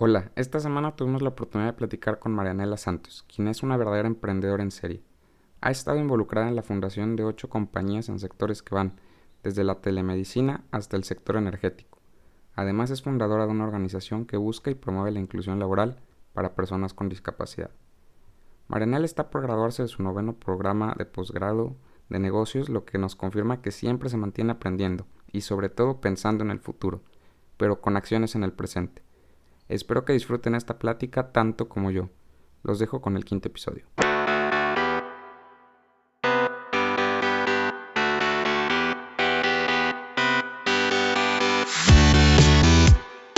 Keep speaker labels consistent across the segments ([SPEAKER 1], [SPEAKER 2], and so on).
[SPEAKER 1] Hola, esta semana tuvimos la oportunidad de platicar con Marianela Santos, quien es una verdadera emprendedora en serie. Ha estado involucrada en la fundación de 8 compañías en sectores que van desde la telemedicina hasta el sector energético. Además es fundadora de una organización que busca y promueve la inclusión laboral para personas con discapacidad. Marianela está por graduarse de su 9º programa de posgrado de negocios, lo que nos confirma que siempre se mantiene aprendiendo y sobre todo pensando en el futuro, pero con acciones en el presente. Espero que disfruten esta plática tanto como yo. Los dejo con el 5º episodio.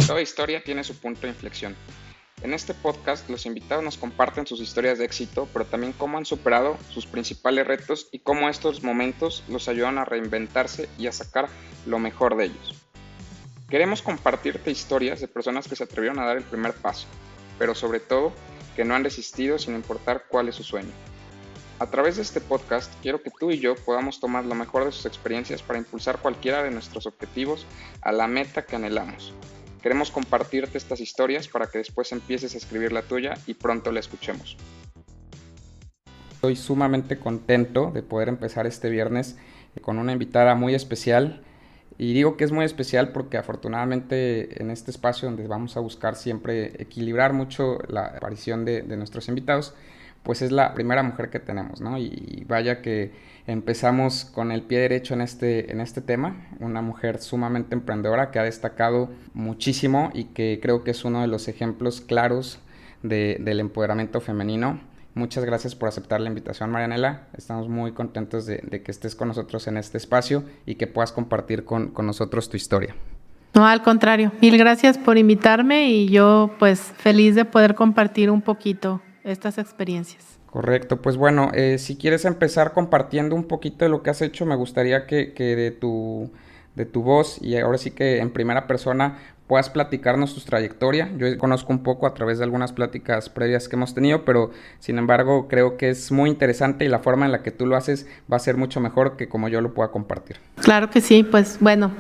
[SPEAKER 1] Toda historia tiene su punto de inflexión. En este podcast, los invitados nos comparten sus historias de éxito, pero también cómo han superado sus principales retos y cómo estos momentos los ayudan a reinventarse y a sacar lo mejor de ellos. Queremos compartirte historias de personas que se atrevieron a dar el primer paso, pero sobre todo, que no han desistido sin importar cuál es su sueño. A través de este podcast, quiero que tú y yo podamos tomar lo mejor de sus experiencias para impulsar cualquiera de nuestros objetivos a la meta que anhelamos. Queremos compartirte estas historias para que después empieces a escribir la tuya y pronto la escuchemos. Estoy sumamente contento de poder empezar este viernes con una invitada muy especial. Y digo que es muy especial porque afortunadamente en este espacio donde vamos a buscar siempre equilibrar mucho la aparición de nuestros invitados, pues es la primera mujer que tenemos, ¿no? Y vaya que empezamos con el pie derecho en este tema, una mujer sumamente emprendedora que ha destacado muchísimo y que creo que es uno de los ejemplos claros del empoderamiento femenino. Muchas gracias por aceptar la invitación, Marianela. Estamos muy contentos de que estés con nosotros en este espacio y que puedas compartir con nosotros tu historia.
[SPEAKER 2] No, al contrario. Mil gracias por invitarme y yo pues feliz de poder compartir un poquito estas experiencias.
[SPEAKER 1] Correcto, pues bueno, si quieres empezar compartiendo un poquito de lo que has hecho, me gustaría que de tu voz y ahora sí que en primera persona puedas platicarnos tu trayectoria. Yo conozco un poco a través de algunas pláticas previas que hemos tenido, pero sin embargo creo que es muy interesante y la forma en la que tú lo haces va a ser mucho mejor que como yo lo pueda compartir.
[SPEAKER 2] Claro que sí, pues bueno,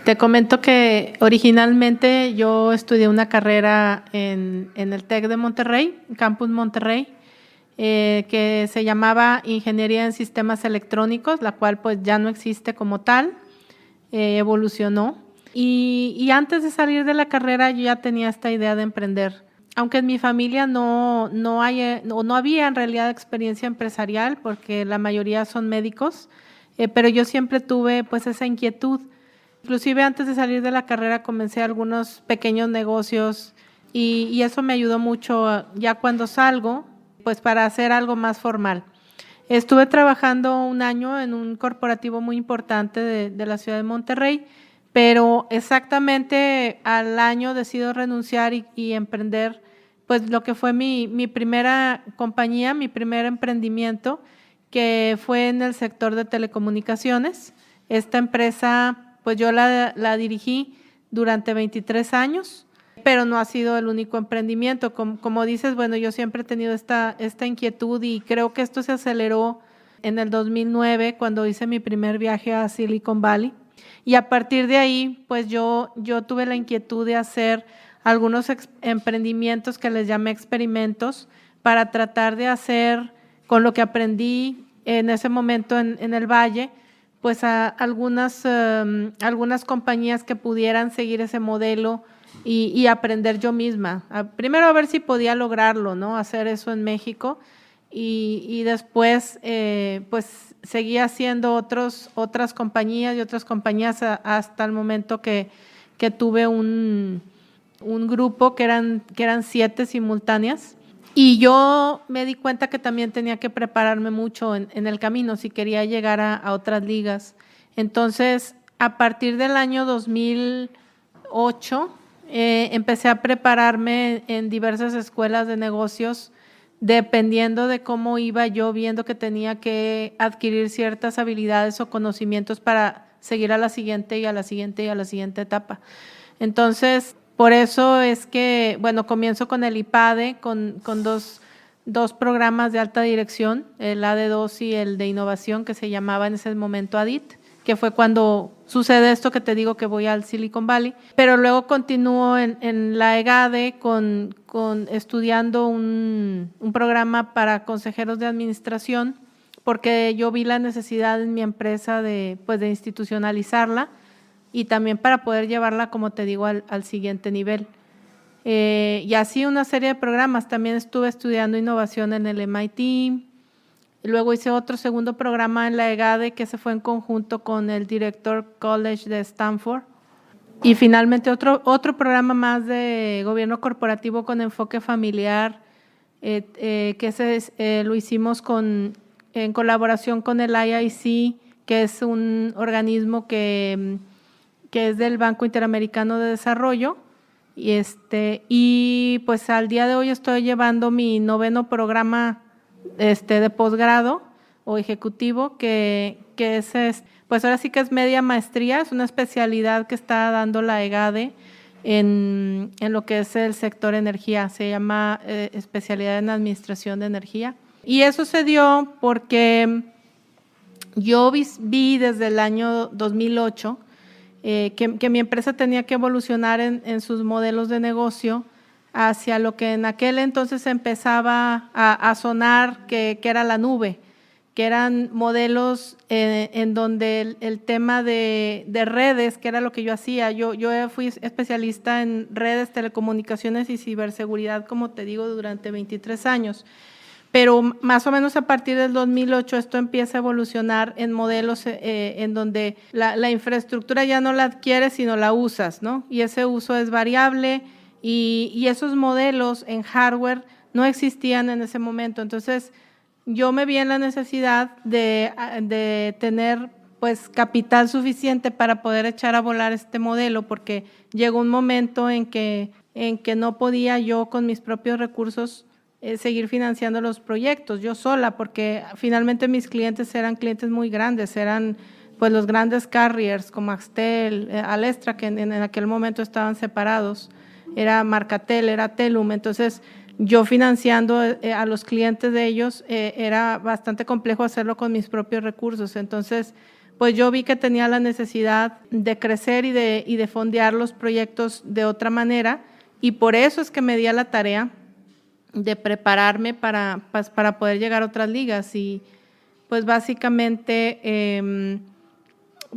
[SPEAKER 2] te comento que originalmente yo estudié una carrera en el TEC de Monterrey, Campus Monterrey, que se llamaba Ingeniería en Sistemas Electrónicos, la cual pues ya no existe como tal, evolucionó. Y antes de salir de la carrera yo ya tenía esta idea de emprender. Aunque en mi familia no había en realidad experiencia empresarial, porque la mayoría son médicos, pero yo siempre tuve pues esa inquietud. Inclusive antes de salir de la carrera comencé algunos pequeños negocios y eso me ayudó mucho ya cuando salgo, pues para hacer algo más formal. Estuve trabajando un año en un corporativo muy importante de la ciudad de Monterrey, pero exactamente al año decido renunciar y emprender pues lo que fue mi primera compañía, mi primer emprendimiento, que fue en el sector de telecomunicaciones. Esta empresa pues yo la dirigí durante 23 años, pero no ha sido el único emprendimiento. Como dices, bueno, yo siempre he tenido esta inquietud y creo que esto se aceleró en el 2009 cuando hice mi primer viaje a Silicon Valley. Y a partir de ahí, pues yo tuve la inquietud de hacer algunos emprendimientos que les llamé experimentos para tratar de hacer con lo que aprendí en ese momento en el Valle, pues a algunas compañías que pudieran seguir ese modelo y aprender yo misma. Primero a ver si podía lograrlo, ¿no? Hacer eso en México y después pues seguí haciendo otras compañías y otras compañías hasta el momento que tuve un grupo que eran 7 simultáneas. Y yo me di cuenta que también tenía que prepararme mucho en el camino si quería llegar a otras ligas. Entonces, a partir del año 2008, empecé a prepararme en diversas escuelas de negocios, dependiendo de cómo iba yo viendo que tenía que adquirir ciertas habilidades o conocimientos para seguir a la siguiente y a la siguiente y a la siguiente etapa. Entonces, por eso es que, bueno, comienzo con el IPADE, con dos programas de alta dirección, el AD2 y el de innovación, que se llamaba en ese momento ADIT, que fue cuando sucede esto que te digo que voy al Silicon Valley, pero luego continúo en la EGADE con estudiando un programa para consejeros de administración, porque yo vi la necesidad en mi empresa de institucionalizarla y también para poder llevarla, como te digo, al siguiente nivel. Y así una serie de programas. También estuve estudiando innovación en el MIT. Luego hice otro segundo programa en la EGADE que se fue en conjunto con el Director College de Stanford. Y finalmente otro programa más de gobierno corporativo con enfoque familiar, que ese lo hicimos en colaboración con el IIC, que es un organismo que es del Banco Interamericano de Desarrollo. Y pues al día de hoy estoy llevando mi 9º programa de posgrado o ejecutivo, que es, pues ahora sí que es media maestría, es una especialidad que está dando la EGADE en lo que es el sector energía, se llama especialidad en administración de energía. Y eso se dio porque yo vi desde el año 2008 que mi empresa tenía que evolucionar en sus modelos de negocio hacia lo que en aquel entonces empezaba a sonar que era la nube, que eran modelos en donde el tema de redes, que era lo que yo hacía. Yo fui especialista en redes, telecomunicaciones y ciberseguridad, como te digo, durante 23 años. Pero más o menos a partir del 2008 esto empieza a evolucionar en modelos en donde la infraestructura ya no la adquieres, sino la usas, ¿no? Y ese uso es variable y esos modelos en hardware no existían en ese momento. Entonces, yo me vi en la necesidad de tener pues capital suficiente para poder echar a volar este modelo, porque llegó un momento en que no podía yo con mis propios recursos seguir financiando los proyectos yo sola, porque finalmente mis clientes eran clientes muy grandes, eran pues los grandes carriers como Axtel, Alestra, que en aquel momento estaban separados, era Marcatel, era Telum. Entonces yo financiando a los clientes de ellos era bastante complejo hacerlo con mis propios recursos. Entonces pues yo vi que tenía la necesidad de crecer y de fondear los proyectos de otra manera, y por eso es que me di a la tarea de prepararme para poder llegar a otras ligas. Y pues básicamente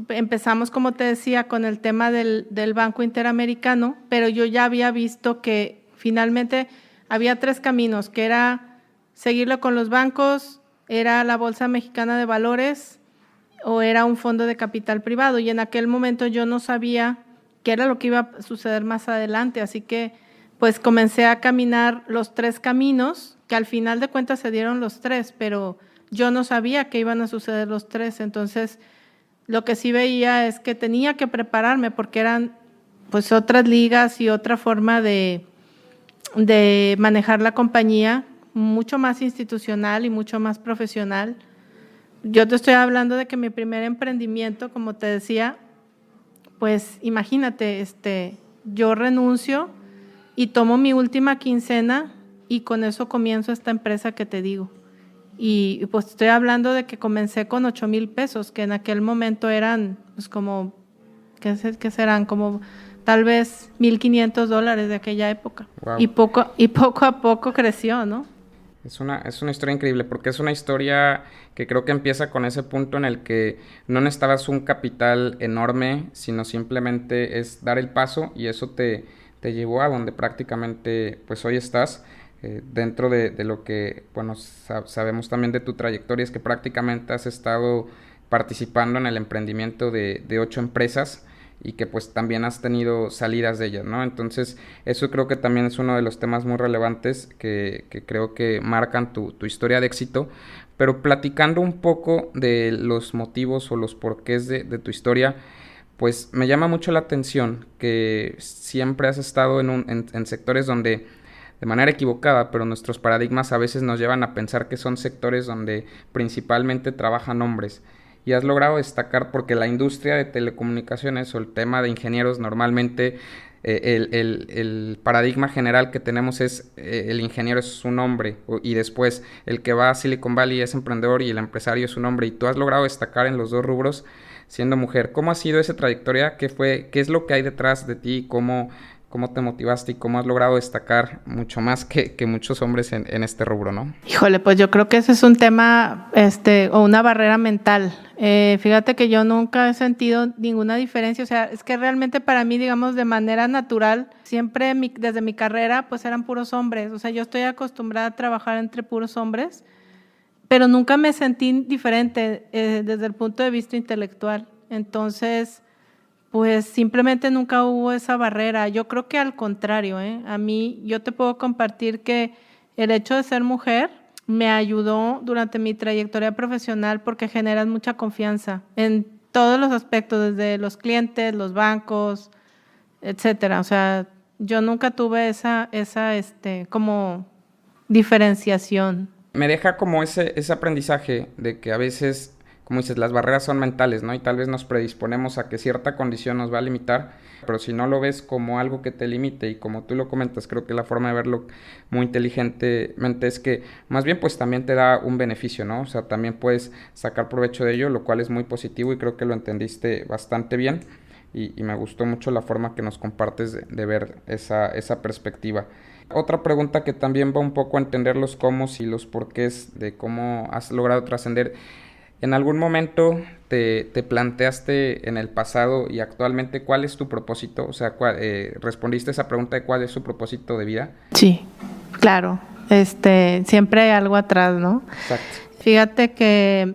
[SPEAKER 2] empezamos, como te decía, con el tema del Banco Interamericano, pero yo ya había visto que finalmente había 3 caminos, que era seguirlo con los bancos, era la Bolsa Mexicana de Valores o era un fondo de capital privado, y en aquel momento yo no sabía qué era lo que iba a suceder más adelante, así que pues comencé a caminar los 3 caminos, que al final de cuentas se dieron los 3, pero yo no sabía que iban a suceder los 3. Entonces, lo que sí veía es que tenía que prepararme, porque eran pues otras ligas y otra forma de manejar la compañía, mucho más institucional y mucho más profesional. Yo te estoy hablando de que mi primer emprendimiento, como te decía, pues imagínate, yo renuncio y tomo mi última quincena y con eso comienzo esta empresa que te digo. Y pues estoy hablando de que comencé con 8,000 pesos, que en aquel momento eran pues como, ¿qué serán? Como tal vez $1,500 de aquella época. Wow. Y poco a poco creció, ¿no?
[SPEAKER 1] Es una historia increíble, porque es una historia que creo que empieza con ese punto en el que no necesitabas un capital enorme, sino simplemente es dar el paso, y eso te llevó a donde prácticamente pues hoy estás. Dentro de lo que bueno sabemos también de tu trayectoria, es que prácticamente has estado participando en el emprendimiento de 8 empresas y que pues también has tenido salidas de ellas, ¿no? Entonces eso creo que también es uno de los temas muy relevantes que creo que marcan tu historia de éxito. Pero platicando un poco de los motivos o los porqués de tu historia, pues me llama mucho la atención que siempre has estado en sectores donde, de manera equivocada, pero nuestros paradigmas a veces nos llevan a pensar que son sectores donde principalmente trabajan hombres. Y has logrado destacar, porque la industria de telecomunicaciones o el tema de ingenieros normalmente el paradigma general que tenemos es el ingeniero es un hombre, y después el que va a Silicon Valley es emprendedor y el empresario es un hombre, y tú has logrado destacar en los dos rubros siendo mujer. ¿Cómo ha sido esa trayectoria? ¿Qué es lo que hay detrás de ti? ¿Cómo te motivaste y cómo has logrado destacar mucho más que muchos hombres en este rubro, ¿no?
[SPEAKER 2] Híjole, pues yo creo que ese es un tema, o una barrera mental. Fíjate que yo nunca he sentido ninguna diferencia, o sea, es que realmente para mí, digamos, de manera natural, siempre desde mi carrera, pues eran puros hombres, o sea, yo estoy acostumbrada a trabajar entre puros hombres, pero nunca me sentí diferente desde el punto de vista intelectual. Entonces, pues simplemente nunca hubo esa barrera. Yo creo que al contrario, a mí, yo te puedo compartir que el hecho de ser mujer me ayudó durante mi trayectoria profesional porque generas mucha confianza en todos los aspectos, desde los clientes, los bancos, etcétera. O sea, yo nunca tuve esa como diferenciación.
[SPEAKER 1] Me deja como ese aprendizaje de que a veces, como dices, las barreras son mentales, ¿no? Y tal vez nos predisponemos a que cierta condición nos va a limitar, pero si no lo ves como algo que te limite y como tú lo comentas, creo que la forma de verlo muy inteligentemente es que más bien pues también te da un beneficio, ¿no? O sea, también puedes sacar provecho de ello, lo cual es muy positivo y creo que lo entendiste bastante bien y me gustó mucho la forma que nos compartes de ver esa perspectiva. Otra pregunta que también va un poco a entender los cómo y los porqués de cómo has logrado trascender. ¿En algún momento te planteaste en el pasado y actualmente cuál es tu propósito? O sea, ¿respondiste esa pregunta de cuál es su propósito de vida?
[SPEAKER 2] Sí, claro. Siempre hay algo atrás, ¿no?
[SPEAKER 1] Exacto.
[SPEAKER 2] Fíjate que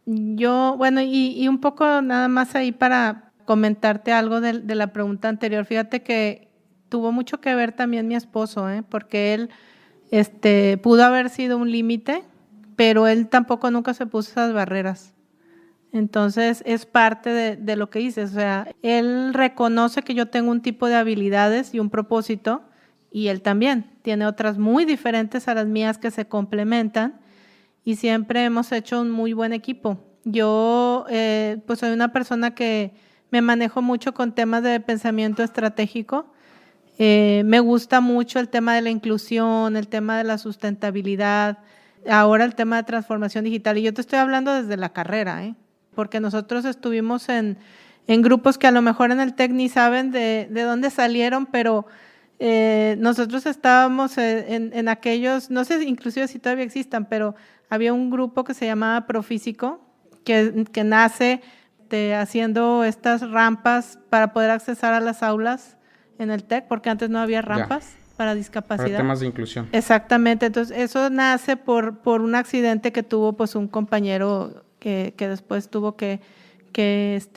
[SPEAKER 2] yo, bueno, y un poco nada más ahí para comentarte algo de la pregunta anterior. Fíjate que tuvo mucho que ver también mi esposo, porque él pudo haber sido un límite, pero él tampoco nunca se puso esas barreras. Entonces es parte de lo que dices, o sea, él reconoce que yo tengo un tipo de habilidades y un propósito, y él también tiene otras muy diferentes a las mías que se complementan, y siempre hemos hecho un muy buen equipo. Yo pues soy una persona que me manejo mucho con temas de pensamiento estratégico. Me gusta mucho el tema de la inclusión, el tema de la sustentabilidad, ahora el tema de transformación digital. Y yo te estoy hablando desde la carrera, porque nosotros estuvimos en grupos que a lo mejor en el TEC ni saben de dónde salieron, pero nosotros estábamos en aquellos, no sé inclusive si todavía existan, pero había un grupo que se llamaba Profísico, que nace haciendo estas rampas para poder accesar a las aulas en el TEC, porque antes no había rampas para discapacidad.
[SPEAKER 1] Para temas de inclusión.
[SPEAKER 2] Exactamente, entonces eso nace por un accidente que tuvo pues un compañero que después tuvo que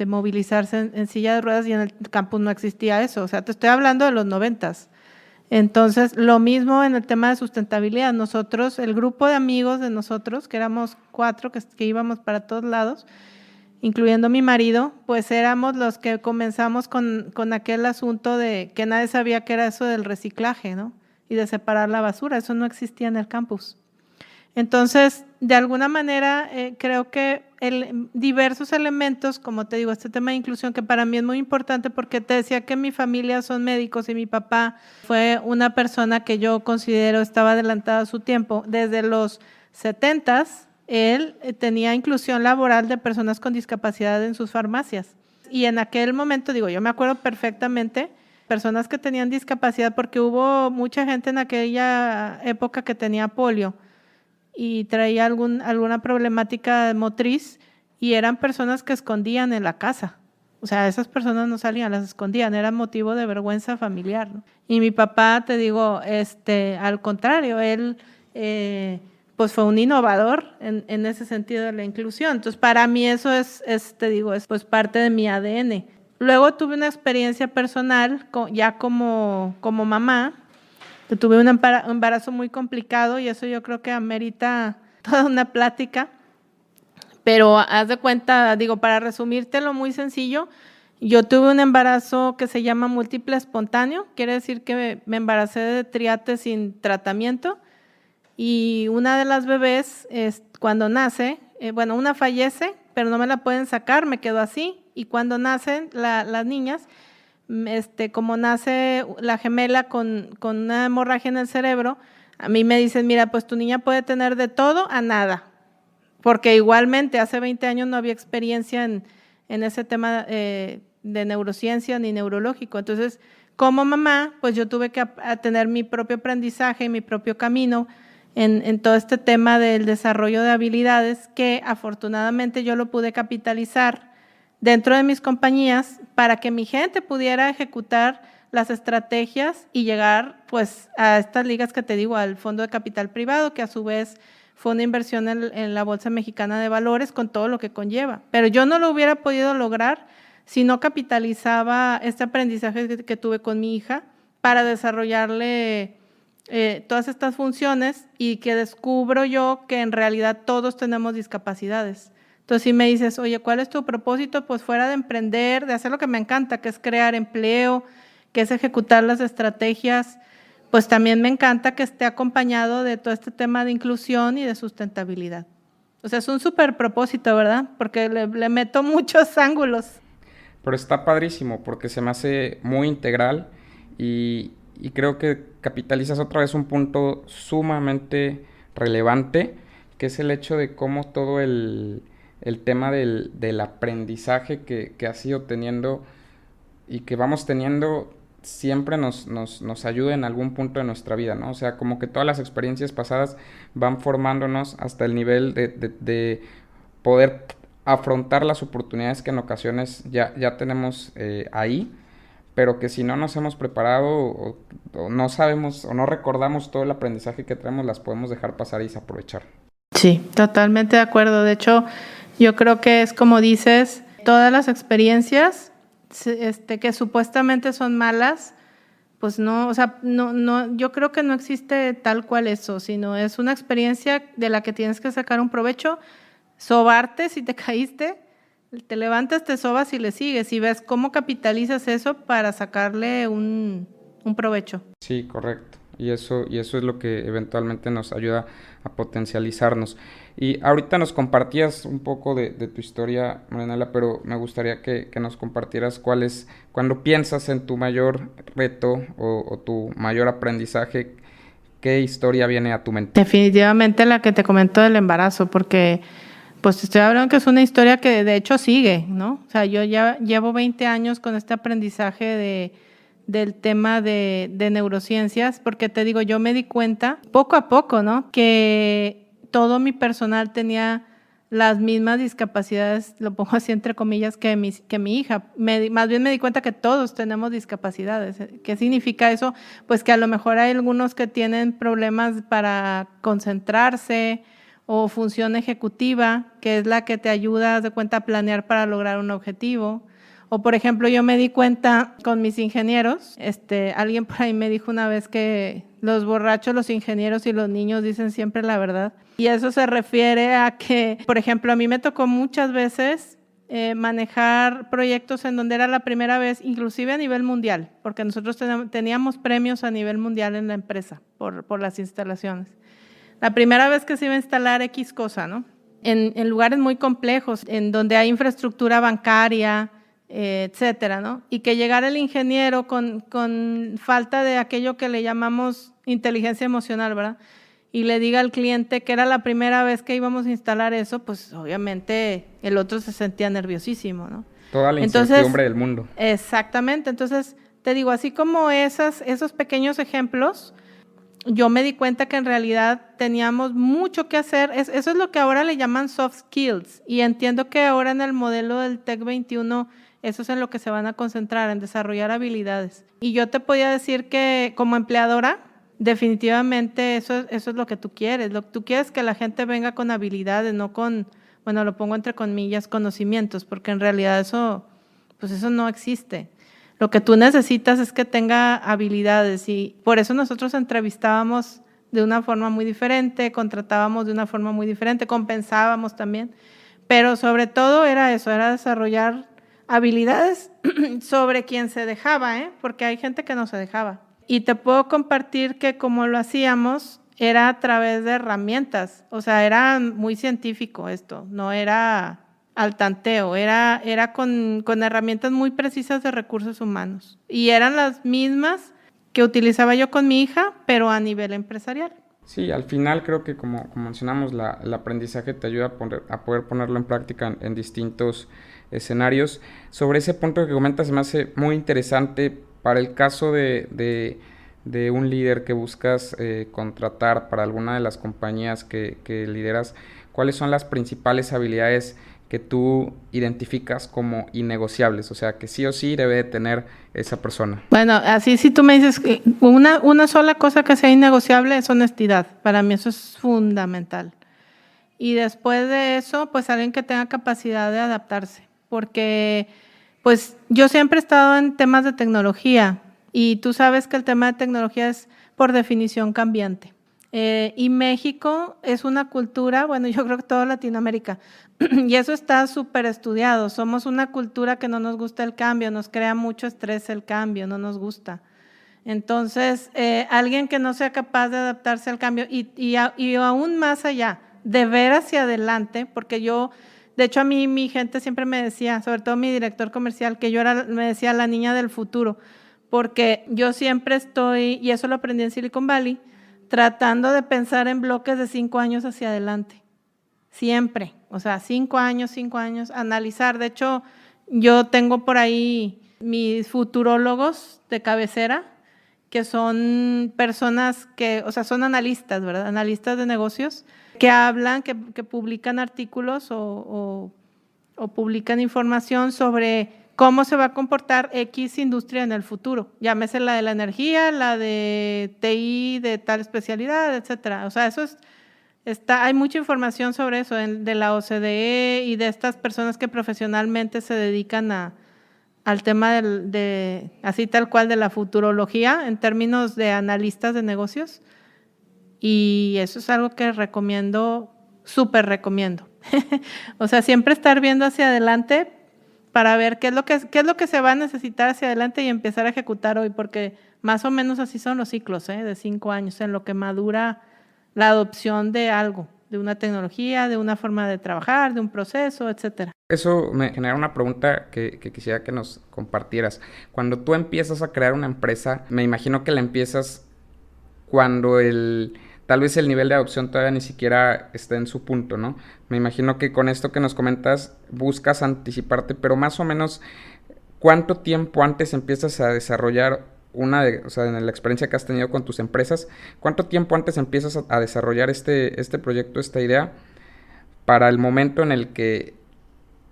[SPEAKER 2] movilizarse en silla de ruedas, y en el campus no existía eso. O sea, te estoy hablando de los 90s. Entonces, lo mismo en el tema de sustentabilidad. Nosotros, el grupo de amigos de nosotros, que éramos 4 que íbamos para todos lados, incluyendo mi marido, pues éramos los que comenzamos con aquel asunto de que nadie sabía qué era eso del reciclaje, ¿no? Y de separar la basura. Eso no existía en el campus. Entonces, de alguna manera, creo que diversos elementos, como te digo, este tema de inclusión, que para mí es muy importante porque te decía que mi familia son médicos y mi papá fue una persona que yo considero estaba adelantada a su tiempo. Desde los 70s, él tenía inclusión laboral de personas con discapacidad en sus farmacias. Y en aquel momento, digo, yo me acuerdo perfectamente, personas que tenían discapacidad, porque hubo mucha gente en aquella época que tenía polio y traía alguna problemática motriz, y eran personas que escondían en la casa. O sea, esas personas no salían, las escondían, era motivo de vergüenza familiar, ¿no? Y mi papá, te digo, al contrario, él pues fue un innovador en ese sentido de la inclusión. Entonces, para mí eso es pues parte de mi ADN. Luego tuve una experiencia personal ya como mamá, que tuve un embarazo muy complicado, y eso yo creo que amerita toda una plática. Pero haz de cuenta, digo, para resumírtelo muy sencillo, yo tuve un embarazo que se llama múltiple espontáneo, quiere decir que me embaracé de triate sin tratamiento, y una de las bebés, cuando nace, una fallece, pero no me la pueden sacar, me quedo así, y cuando nacen las niñas, como nace la gemela con una hemorragia en el cerebro, a mí me dicen, mira, pues tu niña puede tener de todo a nada, porque igualmente hace 20 años no había experiencia en en ese tema de neurociencia ni neurológico. Entonces, como mamá, pues yo tuve que tener mi propio aprendizaje, mi propio camino en todo este tema del desarrollo de habilidades que afortunadamente yo lo pude capitalizar dentro de mis compañías para que mi gente pudiera ejecutar las estrategias y llegar pues a estas ligas que te digo, al fondo de capital privado, que a su vez fue una inversión en la Bolsa Mexicana de Valores con todo lo que conlleva. Pero yo no lo hubiera podido lograr si no capitalizaba este aprendizaje que tuve con mi hija para desarrollarle todas estas funciones y que descubro yo que en realidad todos tenemos discapacidades. Entonces, si me dices, oye, ¿cuál es tu propósito? Pues fuera de emprender, de hacer lo que me encanta, que es crear empleo, que es ejecutar las estrategias, pues también me encanta que esté acompañado de todo este tema de inclusión y de sustentabilidad. O sea, es un súper propósito, ¿verdad? Porque le meto muchos ángulos.
[SPEAKER 1] Pero está padrísimo porque se me hace muy integral y creo que capitalizas otra vez un punto sumamente relevante, que es el hecho de cómo todo el tema del aprendizaje que has ido teniendo y que vamos teniendo siempre nos ayuda en algún punto de nuestra vida, ¿no? O sea, como que todas las experiencias pasadas van formándonos hasta el nivel de poder afrontar las oportunidades que en ocasiones ya tenemos ahí, pero que si no nos hemos preparado o no sabemos o no recordamos todo el aprendizaje que traemos, las podemos dejar pasar y desaprovechar.
[SPEAKER 2] Sí, totalmente de acuerdo. De hecho, yo creo que es como dices, todas las experiencias que supuestamente son malas, pues no, o sea, no, yo creo que no existe tal cual eso, sino es una experiencia de la que tienes que sacar un provecho, sobarte si te caíste, te levantas, te sobas y le sigues y ves cómo capitalizas eso para sacarle un provecho.
[SPEAKER 1] Sí, correcto. Y eso es lo que eventualmente nos ayuda a potencializarnos. Y ahorita nos compartías un poco de tu historia, Marianela, pero me gustaría que nos compartieras cuando piensas en tu mayor reto o tu mayor aprendizaje, ¿qué historia viene a tu mente?
[SPEAKER 2] Definitivamente la que te comento del embarazo, porque pues te estoy hablando que es una historia que de hecho sigue, ¿no? O sea, yo ya llevo 20 años con este aprendizaje del tema de neurociencias, porque te digo, yo me di cuenta poco a poco, ¿no? Que todo mi personal tenía las mismas discapacidades, lo pongo así entre comillas, que mi hija. Más bien me di cuenta que todos tenemos discapacidades. ¿Qué significa eso? Pues que a lo mejor hay algunos que tienen problemas para concentrarse o función ejecutiva, que es la que te ayuda, de cuenta, a planear para lograr un objetivo. O, por ejemplo, yo me di cuenta con mis ingenieros, alguien por ahí me dijo una vez que los borrachos, los ingenieros y los niños dicen siempre la verdad. Y eso se refiere a que, por ejemplo, a mí me tocó muchas veces manejar proyectos en donde era la primera vez, inclusive a nivel mundial, porque nosotros teníamos premios a nivel mundial en la empresa por las instalaciones. La primera vez que se iba a instalar X cosa, ¿no? En lugares muy complejos, en donde hay infraestructura bancaria, etcétera, ¿no? Y que llegara el ingeniero con falta de aquello que le llamamos inteligencia emocional, ¿verdad? Y le diga al cliente que era la primera vez que íbamos a instalar eso, pues obviamente el otro se sentía nerviosísimo, ¿no?
[SPEAKER 1] Toda la incertidumbre del mundo.
[SPEAKER 2] Exactamente. Entonces, te digo, así como esos pequeños ejemplos, yo me di cuenta que en realidad teníamos mucho que hacer. Eso es lo que ahora le llaman soft skills. Y entiendo que ahora en el modelo del TEC 21, eso es en lo que se van a concentrar, en desarrollar habilidades. Y yo te podía decir que como empleadora, definitivamente eso es lo que tú quieres. Tú quieres que la gente venga con habilidades, no con, bueno, lo pongo entre comillas, conocimientos, porque en realidad eso no existe. Lo que tú necesitas es que tenga habilidades y por eso nosotros entrevistábamos de una forma muy diferente, contratábamos de una forma muy diferente, compensábamos también, pero sobre todo era eso, era desarrollar habilidades sobre quien se dejaba, porque hay gente que no se dejaba. Y te puedo compartir que como lo hacíamos era a través de herramientas, o sea, era muy científico esto, no era al tanteo, era con herramientas muy precisas de recursos humanos y eran las mismas que utilizaba yo con mi hija, pero a nivel empresarial.
[SPEAKER 1] Sí, al final creo que como mencionamos, el aprendizaje te ayuda a poder ponerlo en práctica en distintos escenarios. Sobre ese punto que comentas se me hace muy interesante para el caso de un líder que buscas contratar para alguna de las compañías que lideras. ¿Cuáles son las principales habilidades que tú identificas como innegociables? O sea, que sí o sí debe de tener esa persona.
[SPEAKER 2] Bueno, así si tú me dices que una sola cosa que sea innegociable es honestidad. Para mí eso es fundamental. Y después de eso, pues alguien que tenga capacidad de adaptarse. Porque pues yo siempre he estado en temas de tecnología y tú sabes que el tema de tecnología es por definición cambiante. Y México es una cultura, bueno, yo creo que toda Latinoamérica, y eso está súper estudiado. Somos una cultura que no nos gusta el cambio, nos crea mucho estrés el cambio, no nos gusta. Entonces, alguien que no sea capaz de adaptarse al cambio y aún más allá, de ver hacia adelante, porque yo, de hecho a mí mi gente siempre me decía, sobre todo mi director comercial, que yo me decía la niña del futuro, porque yo siempre estoy, y eso lo aprendí en Silicon Valley, tratando de pensar en bloques de 5 años hacia adelante. Siempre, o sea, 5 años, analizar. De hecho, yo tengo por ahí mis futurólogos de cabecera, que son personas que, o sea, son analistas, ¿verdad? Analistas de negocios, que hablan, que publican artículos o publican información sobre cómo se va a comportar X industria en el futuro. Llámese la de la energía, la de TI de tal especialidad, etcétera. O sea, eso hay mucha información sobre eso de la OCDE y de estas personas que profesionalmente se dedican al tema así tal cual de la futurología en términos de analistas de negocios. Y eso es algo que recomiendo, súper recomiendo. O sea, siempre estar viendo hacia adelante para ver qué es lo que se va a necesitar hacia adelante y empezar a ejecutar hoy, porque más o menos así son los ciclos, de 5 años, en lo que madura la adopción de algo, de una tecnología, de una forma de trabajar, de un proceso, etcétera.
[SPEAKER 1] Eso me genera una pregunta que quisiera que nos compartieras. Cuando tú empiezas a crear una empresa, me imagino que la empiezas cuando tal vez el nivel de adopción todavía ni siquiera está en su punto, ¿no? Me imagino que con esto que nos comentas buscas anticiparte, pero más o menos, ¿cuánto tiempo antes empiezas a desarrollar o sea, en la experiencia que has tenido con tus empresas, cuánto tiempo antes empiezas a desarrollar este proyecto, esta idea, para el momento en el que,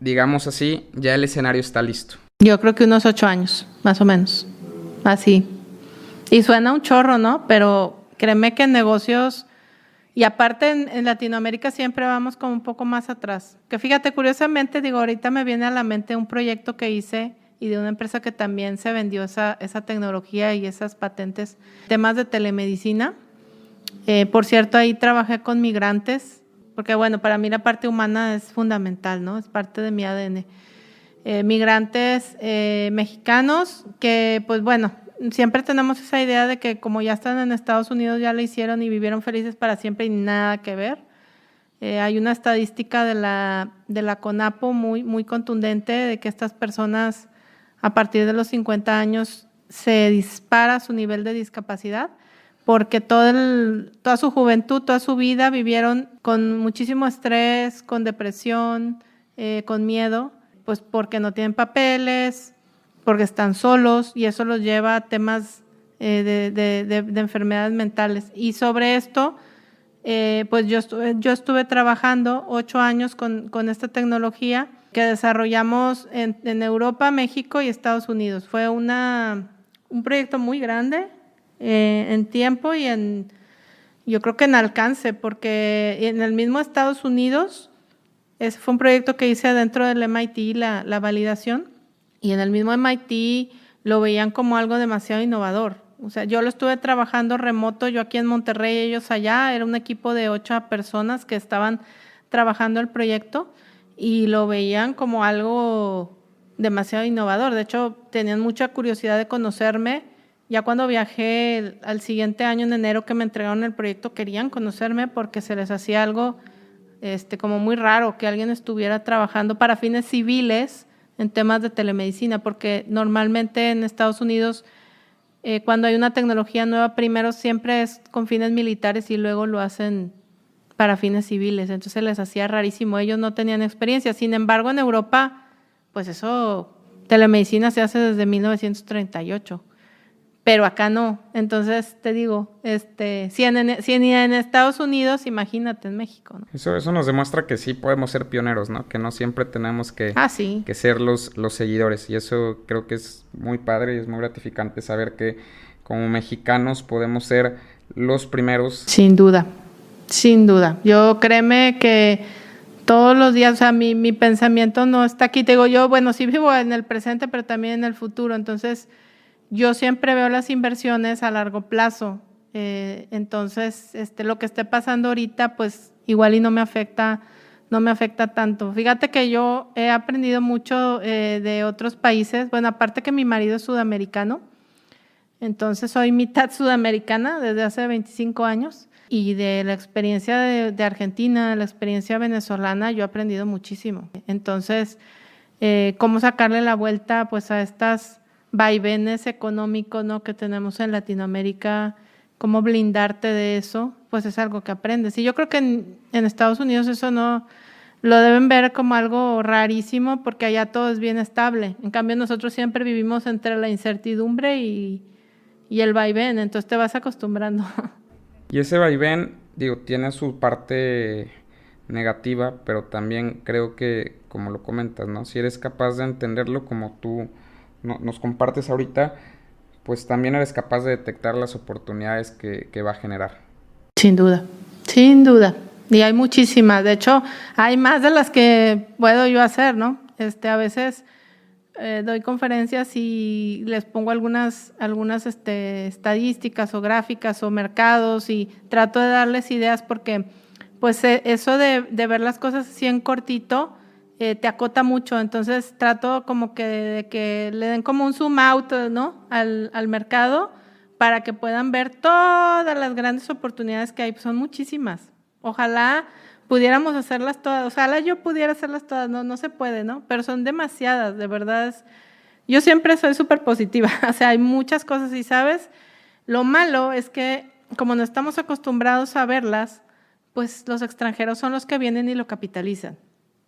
[SPEAKER 1] digamos así, ya el escenario está listo?
[SPEAKER 2] Yo creo que unos 8 años, más o menos, así. Y suena un chorro, ¿no? Pero créeme que en negocios, y aparte en Latinoamérica siempre vamos como un poco más atrás. Que fíjate, curiosamente, digo, ahorita me viene a la mente un proyecto que hice y de una empresa que también se vendió esa tecnología y esas patentes, temas de telemedicina. Por cierto, ahí trabajé con migrantes, porque bueno, para mí la parte humana es fundamental, ¿no? Es parte de mi ADN. Migrantes mexicanos que, pues bueno, siempre tenemos esa idea de que como ya están en Estados Unidos, ya lo hicieron y vivieron felices para siempre y nada que ver. Hay una estadística de la CONAPO muy, muy contundente de que estas personas a partir de los 50 años se dispara su nivel de discapacidad porque toda su juventud, toda su vida vivieron con muchísimo estrés, con depresión, con miedo, pues porque no tienen papeles, porque están solos y eso los lleva a temas de enfermedades mentales. Y sobre esto, pues yo estuve trabajando 8 años con esta tecnología que desarrollamos en Europa, México y Estados Unidos. Fue un proyecto muy grande en tiempo y yo creo que en alcance, porque en el mismo Estados Unidos, ese fue un proyecto que hice dentro del MIT, la validación, y en el mismo MIT lo veían como algo demasiado innovador. O sea, yo lo estuve trabajando remoto, yo aquí en Monterrey, ellos allá, era un equipo de 8 personas que estaban trabajando el proyecto y lo veían como algo demasiado innovador. De hecho, tenían mucha curiosidad de conocerme. Ya cuando viajé al siguiente año, en enero, que me entregaron el proyecto, querían conocerme porque se les hacía algo como muy raro que alguien estuviera trabajando para fines civiles en temas de telemedicina, porque normalmente en Estados Unidos, cuando hay una tecnología nueva, primero siempre es con fines militares y luego lo hacen para fines civiles. Entonces les hacía rarísimo, ellos no tenían experiencia. Sin embargo, en Europa, pues eso, telemedicina se hace desde 1938. Pero acá no. Entonces, te digo, si en Estados Unidos, imagínate en México, ¿no?
[SPEAKER 1] Eso nos demuestra que sí podemos ser pioneros, ¿no? Que no siempre tenemos
[SPEAKER 2] Sí.
[SPEAKER 1] que ser los seguidores. Y eso creo que es muy padre y es muy gratificante saber que como mexicanos podemos ser los primeros.
[SPEAKER 2] Sin duda, sin duda. Yo créeme que todos los días, o sea, mi pensamiento no está aquí. Te digo, yo, bueno, sí vivo en el presente, pero también en el futuro. Entonces, yo siempre veo las inversiones a largo plazo. Entonces, lo que esté pasando ahorita, pues igual y no me afecta tanto. Fíjate que yo he aprendido mucho de otros países. Bueno, aparte que mi marido es sudamericano, entonces soy mitad sudamericana desde hace 25 años. Y de la experiencia de Argentina, de la experiencia venezolana, yo he aprendido muchísimo. Entonces, cómo sacarle la vuelta pues a estas vaivenes económicos, ¿no?, que tenemos en Latinoamérica, cómo blindarte de eso, pues es algo que aprendes. Y yo creo que en Estados Unidos eso no lo deben ver como algo rarísimo porque allá todo es bien estable. En cambio nosotros siempre vivimos entre la incertidumbre y el vaivén, entonces te vas acostumbrando.
[SPEAKER 1] Y ese vaivén, digo, tiene su parte negativa, pero también creo que, como lo comentas, ¿no? Si eres capaz de entenderlo como tú nos compartes ahorita, pues también eres capaz de detectar las oportunidades que va a generar.
[SPEAKER 2] Sin duda, sin duda. Y hay muchísimas. De hecho, hay más de las que puedo yo hacer, ¿no? A veces doy conferencias y les pongo algunas estadísticas o gráficas o mercados y trato de darles ideas porque pues eso de ver las cosas así en cortito te acota mucho. Entonces trato como que de que le den como un zoom out, ¿no?, al mercado para que puedan ver todas las grandes oportunidades que hay. Pues son muchísimas. Ojalá pudiéramos hacerlas todas, ojalá yo pudiera hacerlas todas, no se puede, ¿no? Pero son demasiadas, de verdad. Yo siempre soy súper positiva, o sea, hay muchas cosas y, ¿sabes? Lo malo es que como no estamos acostumbrados a verlas, pues los extranjeros son los que vienen y lo capitalizan.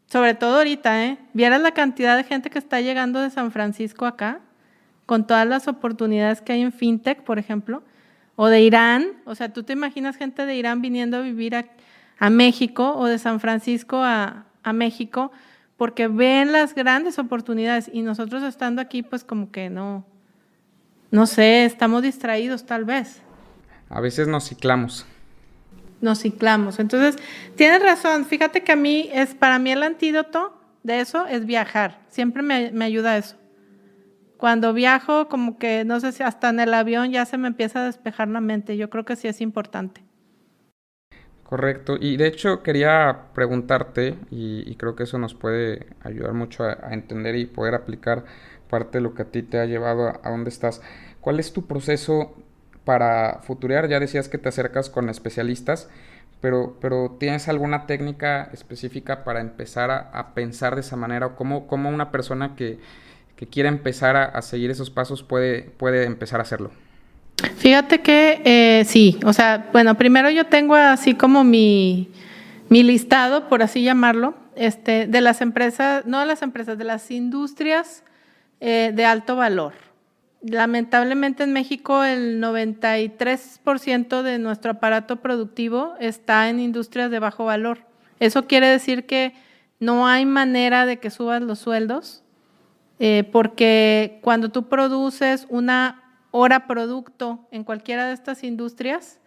[SPEAKER 2] Sobre todo ahorita, ¿Vieras la cantidad de gente que está llegando de San Francisco acá? Con todas las oportunidades que hay en fintech, por ejemplo, o de Irán. O sea, ¿tú te imaginas gente de Irán viniendo a vivir a México o de San Francisco a México? Porque ven las grandes oportunidades y nosotros estando aquí, pues como que no sé, estamos distraídos tal vez.
[SPEAKER 1] A veces nos ciclamos.
[SPEAKER 2] Entonces, tienes razón. Fíjate que para mí el antídoto de eso es viajar. Siempre me ayuda eso. Cuando viajo, como que, no sé si hasta en el avión ya se me empieza a despejar la mente. Yo creo que sí es importante.
[SPEAKER 1] Correcto. Y de hecho quería preguntarte, y creo que eso nos puede ayudar mucho a entender y poder aplicar parte de lo que a ti te ha llevado a donde estás. ¿Cuál es tu proceso para futurear? Ya decías que te acercas con especialistas, pero ¿tienes alguna técnica específica para empezar a pensar de esa manera? ¿O cómo una persona que quiera empezar a seguir esos pasos puede empezar a hacerlo?
[SPEAKER 2] Fíjate que sí, o sea, bueno, primero yo tengo así como mi listado, por así llamarlo, de las empresas, no de las empresas, de las industrias de alto valor. Lamentablemente en México el 93% de nuestro aparato productivo está en industrias de bajo valor. Eso quiere decir que no hay manera de que subas los sueldos, porque cuando tú produces una hora producto en cualquiera de estas industrias,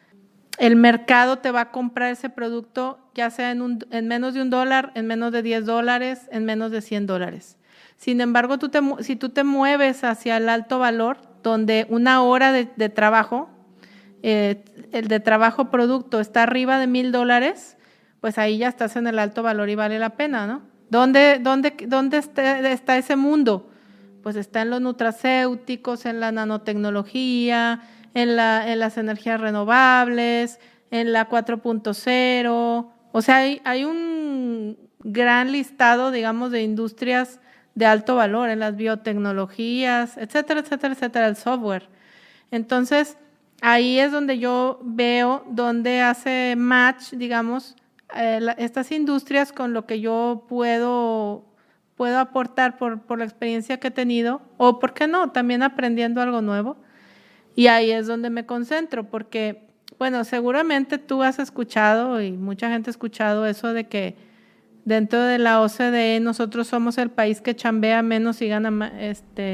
[SPEAKER 2] el mercado te va a comprar ese producto ya sea en menos de $1, en menos de $10, en menos de $100. Sin embargo, si tú te mueves hacia el alto valor, donde una hora de trabajo, el de trabajo producto está arriba de $1,000, pues ahí ya estás en el alto valor y vale la pena, ¿no? ¿Dónde está ese mundo? Pues está en los nutracéuticos, en la nanotecnología, en las energías renovables, en la 4.0. O sea, hay un gran listado, digamos, de industrias de alto valor, en las biotecnologías, etcétera, etcétera, etcétera, el software. Entonces, ahí es donde yo veo dónde hace match, digamos, estas industrias con lo que yo puedo puedo aportar por la experiencia que he tenido, o por qué no, también aprendiendo algo nuevo. Y ahí es donde me concentro, porque, bueno, seguramente tú has escuchado y mucha gente ha escuchado eso de que dentro de la OCDE nosotros somos el país que chambea menos y gana más,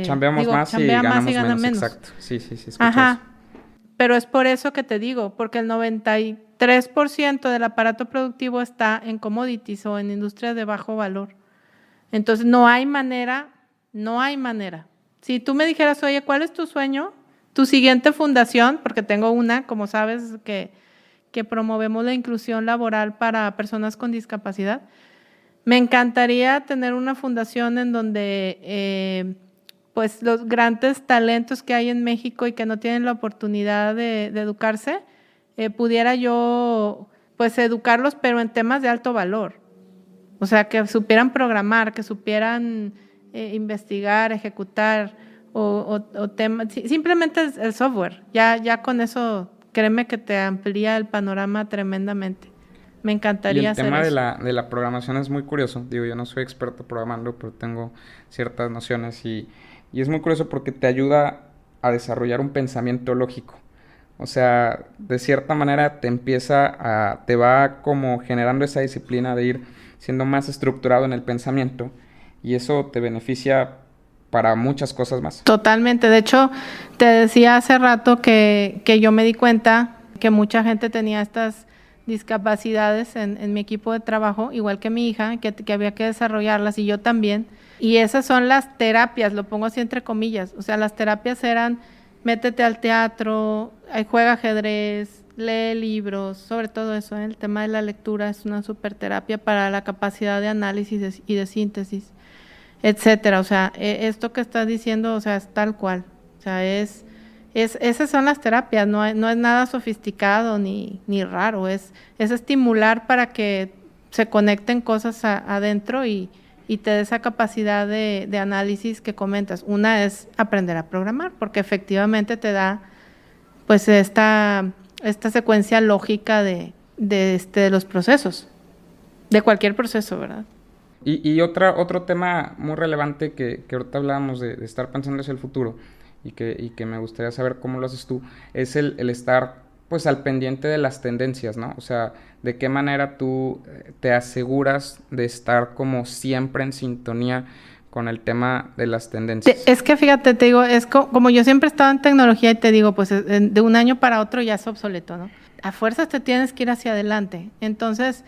[SPEAKER 1] Chambeamos más y ganamos menos. Exacto. Sí, escuché
[SPEAKER 2] Ajá.
[SPEAKER 1] eso.
[SPEAKER 2] Pero es por eso que te digo, porque el 93% del aparato productivo está en commodities o en industrias de bajo valor. Entonces no hay manera. Si tú me dijeras, oye, ¿cuál es tu sueño? Tu siguiente fundación, porque tengo una, como sabes, que promovemos la inclusión laboral para personas con discapacidad. Me encantaría tener una fundación en donde pues los grandes talentos que hay en México y que no tienen la oportunidad de educarse, pudiera yo pues educarlos, pero en temas de alto valor. O sea, que supieran programar, que supieran investigar, ejecutar, o temas, simplemente el software. Ya con eso, créeme que te amplía el panorama tremendamente. Me encantaría hacer eso.
[SPEAKER 1] Y el tema de la programación es muy curioso. Digo, yo no soy experto programando, pero tengo ciertas nociones y es muy curioso porque te ayuda a desarrollar un pensamiento lógico. O sea, de cierta manera te va como generando esa disciplina de ir siendo más estructurado en el pensamiento y eso te beneficia para muchas cosas más.
[SPEAKER 2] Totalmente. De hecho, te decía hace rato que yo me di cuenta que mucha gente tenía estas discapacidades en mi equipo de trabajo, igual que mi hija, que había que desarrollarlas y yo también. Y esas son las terapias, lo pongo así entre comillas. O sea, las terapias eran métete al teatro, juega ajedrez, lee libros, sobre todo eso, ¿eh? El tema de la lectura es una super terapia para la capacidad de análisis y de síntesis, etcétera. O sea, esto que estás diciendo, o sea, es tal cual. O sea, esas son las terapias, no es nada sofisticado ni raro, es estimular para que se conecten cosas adentro y te dé esa capacidad de análisis que comentas. Una es aprender a programar, porque efectivamente te da pues esta secuencia lógica de los procesos, de cualquier proceso, ¿verdad?
[SPEAKER 1] Y otro tema muy relevante que ahorita hablábamos de estar pensando hacia el futuro y que me gustaría saber cómo lo haces tú, es el estar pues al pendiente de las tendencias, ¿no? O sea, de qué manera tú te aseguras de estar como siempre en sintonía con el tema de las tendencias.
[SPEAKER 2] Es que fíjate, te digo, es como yo siempre he estado en tecnología y te digo, pues de un año para otro ya es obsoleto, ¿no? A fuerzas te tienes que ir hacia adelante. Entonces,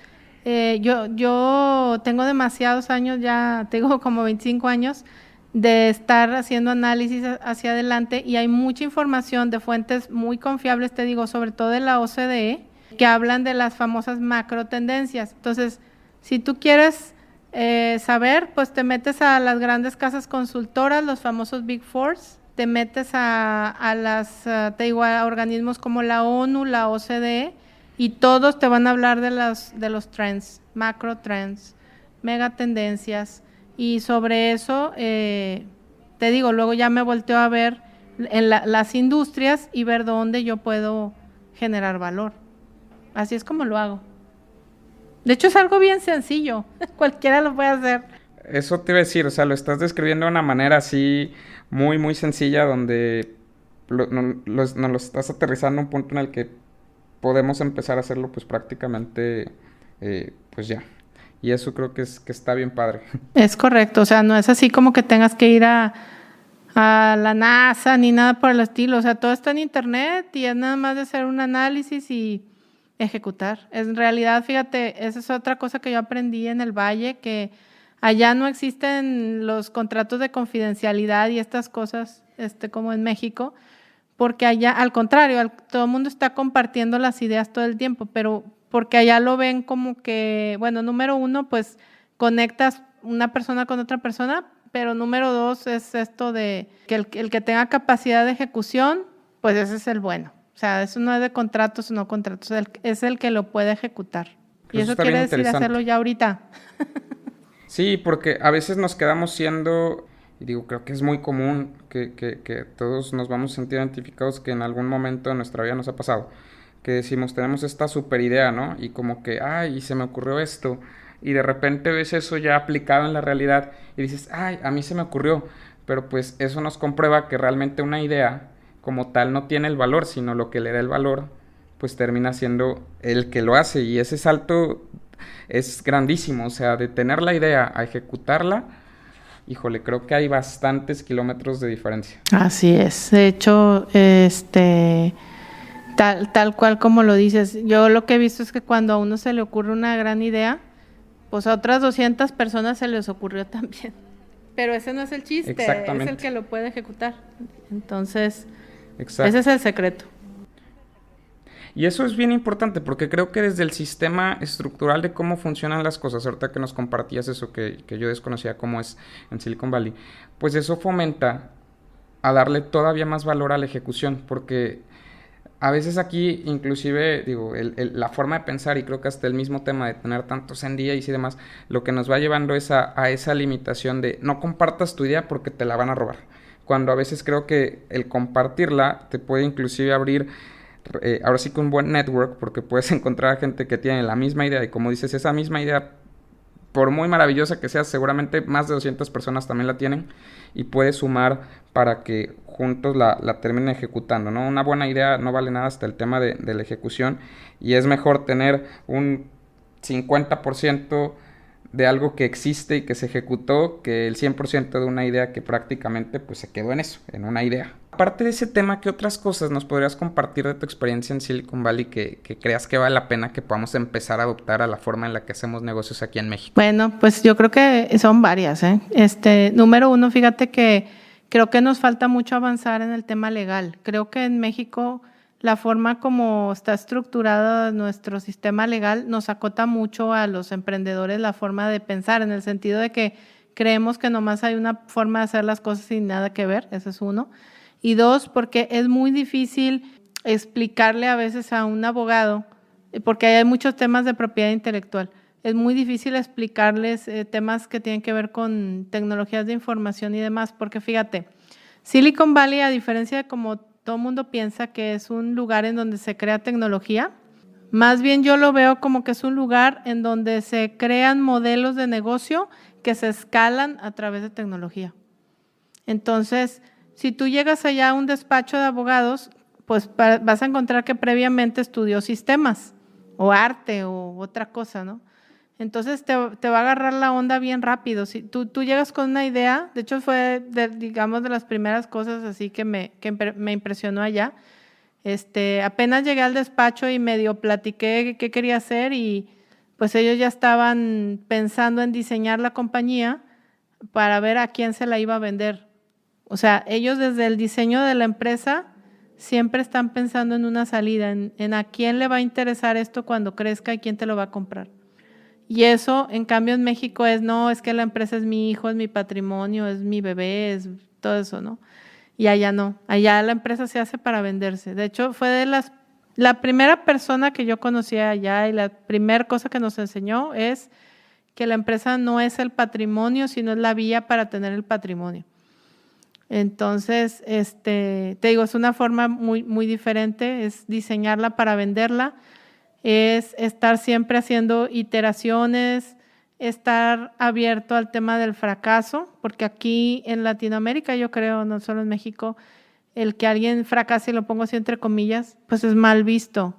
[SPEAKER 2] yo tengo demasiados años ya, tengo como 25 años de estar haciendo análisis hacia adelante y hay mucha información de fuentes muy confiables, te digo, sobre todo de la OCDE, que hablan de las famosas macro tendencias. Entonces, si tú quieres saber, pues te metes a las grandes casas consultoras, los famosos Big Fours, te metes a las, te digo, a organismos como la ONU, la OCDE, y todos te van a hablar de los trends, macro trends, mega tendencias. Y sobre eso, te digo, luego ya me volteo a ver en las industrias y ver dónde yo puedo generar valor. Así es como lo hago. De hecho, es algo bien sencillo. Cualquiera lo puede hacer.
[SPEAKER 1] Eso te iba a decir, o sea, lo estás describiendo de una manera así muy, muy sencilla donde nos lo estás aterrizando a un punto en el que podemos empezar a hacerlo pues prácticamente pues ya. Y eso creo que está bien padre.
[SPEAKER 2] Es correcto, o sea, no es así como que tengas que ir a la NASA ni nada por el estilo, o sea, todo está en internet y es nada más de hacer un análisis y ejecutar. En realidad, fíjate, esa es otra cosa que yo aprendí en el Valle, que allá no existen los contratos de confidencialidad y estas cosas como en México, porque allá, al contrario, todo el mundo está compartiendo las ideas todo el tiempo, pero porque allá lo ven como que, bueno, número uno, pues conectas una persona con otra persona, pero número dos es esto de que el que tenga capacidad de ejecución, pues ese es el bueno. O sea, eso no es de contratos o no contratos, es el que lo puede ejecutar. Y eso quiere decir hacerlo ya ahorita.
[SPEAKER 1] Sí, porque a veces nos quedamos siendo, y digo, creo que es muy común que todos nos vamos a sentir identificados, que en algún momento de nuestra vida nos ha pasado, que decimos, tenemos esta super idea, ¿no? Y como que, ay, se me ocurrió esto, y de repente ves eso ya aplicado en la realidad y dices, ay, a mí se me ocurrió, pero pues eso nos comprueba que realmente una idea como tal no tiene el valor, sino lo que le da el valor pues termina siendo el que lo hace, y ese salto es grandísimo, o sea, de tener la idea a ejecutarla, híjole, creo que hay bastantes kilómetros de diferencia.
[SPEAKER 2] Así es. De hecho, tal cual como lo dices, yo lo que he visto es que cuando a uno se le ocurre una gran idea, pues a otras 200 personas se les ocurrió también. Pero ese no es el chiste, es el que lo puede ejecutar. Entonces, ese es el secreto.
[SPEAKER 1] Y eso es bien importante porque creo que desde el sistema estructural de cómo funcionan las cosas, ahorita que nos compartías eso que yo desconocía cómo es en Silicon Valley, pues eso fomenta a darle todavía más valor a la ejecución, porque a veces aquí, inclusive, digo, la forma de pensar, y creo que hasta el mismo tema de tener tantos NDAs y demás, lo que nos va llevando es a esa limitación de no compartas tu idea porque te la van a robar. Cuando a veces creo que el compartirla te puede inclusive abrir, ahora sí que un buen network, porque puedes encontrar a gente que tiene la misma idea, y como dices, esa misma idea, por muy maravillosa que sea, seguramente más de 200 personas también la tienen, y puedes sumar para que juntos la terminen ejecutando, ¿no? Una buena idea no vale nada hasta el tema de la ejecución, y es mejor tener un 50% de algo que existe y que se ejecutó que el 100% de una idea que prácticamente pues se quedó en eso, en una idea. Aparte de ese tema, ¿qué otras cosas nos podrías compartir de tu experiencia en Silicon Valley que creas que vale la pena que podamos empezar a adoptar a la forma en la que hacemos negocios aquí en México?
[SPEAKER 2] Bueno, pues yo creo que son varias, ¿eh? Número uno, fíjate que creo que nos falta mucho avanzar en el tema legal. Creo que en México la forma como está estructurado nuestro sistema legal nos acota mucho a los emprendedores la forma de pensar, en el sentido de que creemos que nomás hay una forma de hacer las cosas sin nada que ver, eso es uno. Y dos, porque es muy difícil explicarle a veces a un abogado, porque hay muchos temas de propiedad intelectual. Es muy difícil explicarles temas que tienen que ver con tecnologías de información y demás, porque fíjate, Silicon Valley, a diferencia de como todo el mundo piensa que es un lugar en donde se crea tecnología, más bien yo lo veo como que es un lugar en donde se crean modelos de negocio que se escalan a través de tecnología. Entonces, si tú llegas allá a un despacho de abogados, pues vas a encontrar que previamente estudió sistemas o arte o otra cosa, ¿no? Entonces te va a agarrar la onda bien rápido. Si tú llegas con una idea, de hecho fue, digamos, de las primeras cosas así que me impresionó allá. Apenas llegué al despacho y medio platiqué qué quería hacer, y pues ellos ya estaban pensando en diseñar la compañía para ver a quién se la iba a vender. O sea, ellos desde el diseño de la empresa siempre están pensando en una salida, en a quién le va a interesar esto cuando crezca y quién te lo va a comprar. Y eso, en cambio, en México es que la empresa es mi hijo, es mi patrimonio, es mi bebé, es todo eso, ¿no? Y allá no, allá la empresa se hace para venderse. De hecho, fue la primera persona que yo conocí allá, y la primera cosa que nos enseñó es que la empresa no es el patrimonio, sino es la vía para tener el patrimonio. Entonces, te digo, es una forma muy, muy diferente, es diseñarla para venderla, es estar siempre haciendo iteraciones, estar abierto al tema del fracaso, porque aquí en Latinoamérica, yo creo, no solo en México, el que alguien fracase, y lo pongo así entre comillas, pues es mal visto,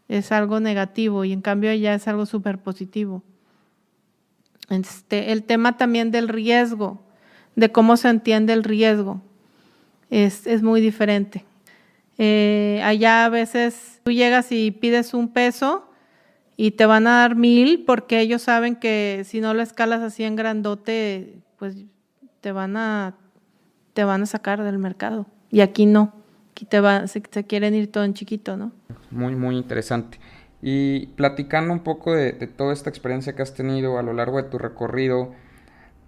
[SPEAKER 2] es algo negativo, y en cambio allá es algo súper positivo. El tema también del riesgo, de cómo se entiende el riesgo, es muy diferente. Allá a veces tú llegas y pides $1 y te van a dar 1,000 porque ellos saben que si no lo escalas así en grandote, pues te van a sacar del mercado. Y aquí no, aquí se quieren ir todo en chiquito, ¿no?
[SPEAKER 1] Muy, muy interesante. Y platicando un poco de toda esta experiencia que has tenido a lo largo de tu recorrido,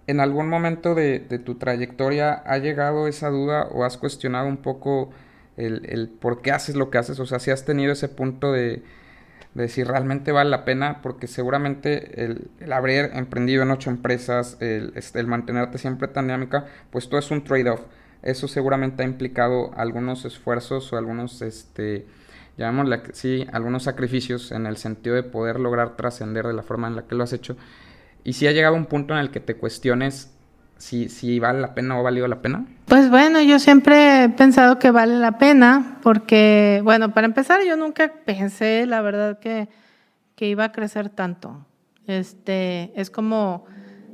[SPEAKER 1] ¿en algún momento de tu trayectoria ha llegado esa duda o has cuestionado un poco el por qué haces lo que haces? O sea, si has tenido ese punto de si realmente vale la pena, porque seguramente el haber emprendido en 8 empresas, el mantenerte siempre tan dinámica, pues todo es un trade-off. Eso seguramente ha implicado algunos esfuerzos o algunos, llamémosle, sí, algunos sacrificios en el sentido de poder lograr trascender de la forma en la que lo has hecho. ¿Y si ha llegado un punto en el que te cuestiones si vale la pena o ha valido la pena?
[SPEAKER 2] Pues bueno, yo siempre he pensado que vale la pena porque, bueno, para empezar, yo nunca pensé, la verdad, que iba a crecer tanto. Es como,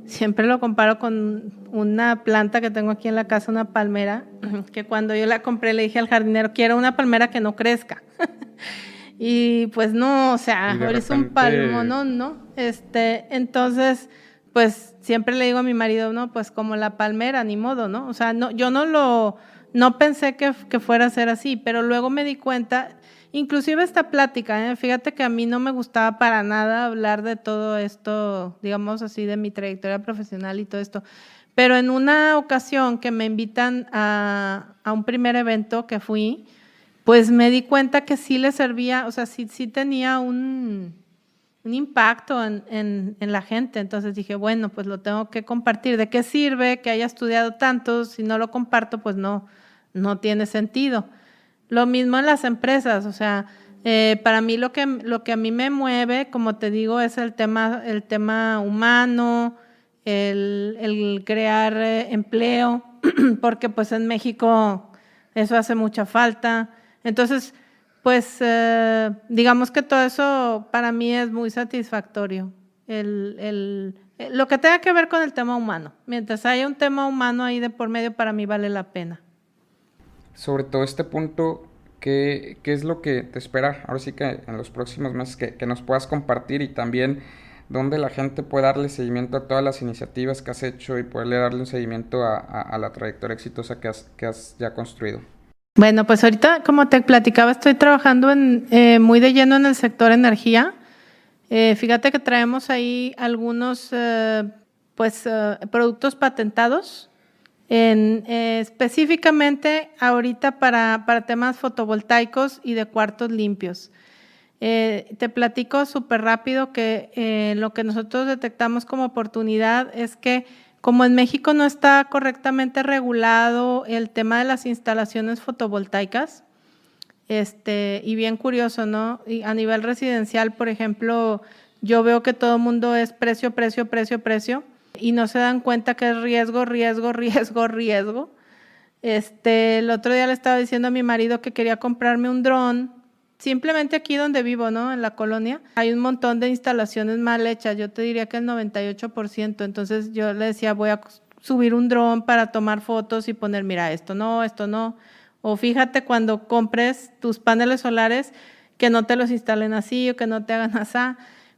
[SPEAKER 2] siempre lo comparo con una planta que tengo aquí en la casa, una palmera, que cuando yo la compré le dije al jardinero, quiero una palmera que no crezca. Y pues no, o sea, ahora es un palmonón, ¿no? Entonces, pues siempre le digo a mi marido, no, pues como la palmera, ni modo, ¿no? O sea, no, yo no pensé que fuera a ser así, pero luego me di cuenta, inclusive esta plática, fíjate que a mí no me gustaba para nada hablar de todo esto, digamos así, de mi trayectoria profesional y todo esto, pero en una ocasión que me invitan a un primer evento que fui, pues me di cuenta que sí le servía, o sea, sí tenía un impacto en la gente. Entonces dije, bueno, pues lo tengo que compartir. ¿De qué sirve que haya estudiado tanto? Si no lo comparto, pues no tiene sentido. Lo mismo en las empresas, o sea, para mí lo que a mí me mueve, como te digo, es el tema humano, el crear empleo, porque pues en México eso hace mucha falta. Entonces, pues digamos que todo eso para mí es muy satisfactorio. Lo que tenga que ver con el tema humano. Mientras haya un tema humano ahí de por medio, para mí vale la pena.
[SPEAKER 1] Sobre todo este punto, ¿qué es lo que te espera? Ahora sí que en los próximos meses que nos puedas compartir, y también dónde la gente puede darle seguimiento a todas las iniciativas que has hecho y poderle darle un seguimiento a la trayectoria exitosa que has ya construido.
[SPEAKER 2] Bueno, pues ahorita, como te platicaba, estoy trabajando muy de lleno en el sector energía. Fíjate que traemos ahí algunos productos patentados, específicamente ahorita para temas fotovoltaicos y de cuartos limpios. Te platico súper rápido que lo que nosotros detectamos como oportunidad es que como en México no está correctamente regulado el tema de las instalaciones fotovoltaicas, y bien curioso, ¿no? Y a nivel residencial, por ejemplo, yo veo que todo el mundo es precio, precio, precio, precio, y no se dan cuenta que es riesgo, riesgo, riesgo, riesgo. El otro día le estaba diciendo a mi marido que quería comprarme un dron. Simplemente aquí donde vivo, ¿no? En la colonia, hay un montón de instalaciones mal hechas. Yo te diría que el 98%. Entonces yo le decía, voy a subir un dron para tomar fotos y poner, mira, esto no, esto no. O fíjate cuando compres tus paneles solares, que no te los instalen así o que no te hagan así,